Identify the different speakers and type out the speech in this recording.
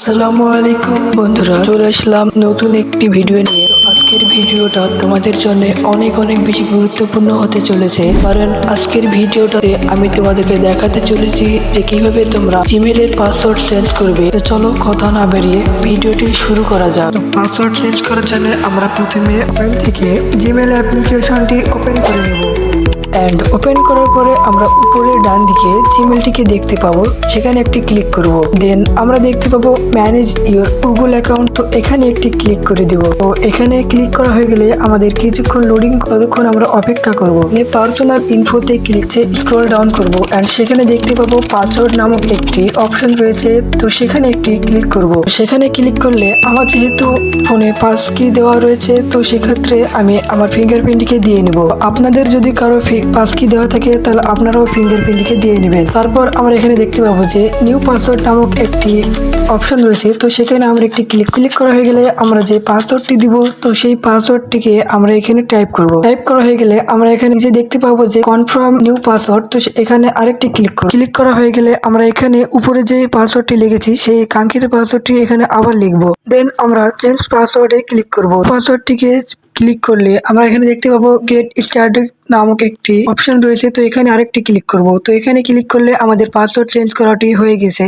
Speaker 1: আসসালামু আলাইকুম বন্ধুরা, চলে আসলাম নতুন একটি ভিডিও নিয়ে। আজকের ভিডিওটা তোমাদের জন্য অনেক অনেক বেশি গুরুত্বপূর্ণ হতে চলেছে, কারণ আজকের ভিডিওটাতে আমি তোমাদেরকে দেখাতে চলেছি যে কিভাবে তোমরা জিমেলের পাসওয়ার্ড চেঞ্জ করবে। তো চলো কথা না বেরিয়ে ভিডিওটি শুরু করা যাক। পাসওয়ার্ড চেঞ্জ করার জন্য আমরা প্রথমে মোবাইল থেকে জিমেল অ্যাপ্লিকেশনটি ওপেন করে নেব। অ্যান্ড ওপেন করার পরে আমরা উপরে ডান দিকে জিমেলটিকে দেখতে পাবো, সেখানে একটি ক্লিক করব। দেন আমরা দেখতে পাবো ম্যানেজ ইওর গুগল অ্যাকাউন্ট, তো এখানে একটি ক্লিক করে দিব। তো এখানে ক্লিক করা হয়ে গেলে আমাদের কিছুক্ষণ লোডিং, ততক্ষণ আমরা অপেক্ষা করব। পার্সোনাল ইনফোতে ক্লিক স্ক্রল ডাউন করব অ্যান্ড সেখানে দেখতে পাবো পাসওয়ার্ড নামক একটি অপশন রয়েছে, তো সেখানে একটি ক্লিক করব। সেখানে ক্লিক করলে আমার যেহেতু ফোনে পাস কি দেওয়া রয়েছে, তো সেক্ষেত্রে আমি আমার ফিঙ্গারপ্রিন্টকে দিয়ে নেব। আপনাদের যদি কারো পাস কি দেওয়া থাকে তাহলে আপনারাও ফিঙ্গারপ্রিন্টকে দিয়ে নেবেন। তারপর আমরা এখানে দেখতে পাবো যে নিউ পাসওয়ার্ড নামক একটি অপশন রয়েছে, তো সেখানে আমরা একটি ক্লিক করা হয়ে গেলে আমরা যে পাসওয়ার্ডটি দিব, তো সেই পাসওয়ার্ডটিকে আমরা এখানে টাইপ করব। টাইপ করা হয়ে গেলে আমরা এখানে যে দেখতে পাবো যে কনফার্ম নিউ পাসওয়ার্ড, তো এখানে আরেকটি ক্লিক করা হয়ে গেলে আমরা এখানে উপরে যে পাসওয়ার্ডটি লিখেছি সেই কাঙ্ক্ষিত পাসওয়ার্ডটি এখানে আবার লিখবো। দেন আমরা চেঞ্জ পাসওয়ার্ডে ক্লিক করব। পাসওয়ার্ডটিকে ক্লিক করলে আমরা এখানে দেখতে পাবো গেট স্টার্টেড নামক একটি অপশন রয়েছে, তো এখানে আরেকটি ক্লিক করব। তো এখানে ক্লিক করলে আমাদের পাসওয়ার্ড চেঞ্জ করাটি হয়ে গেছে।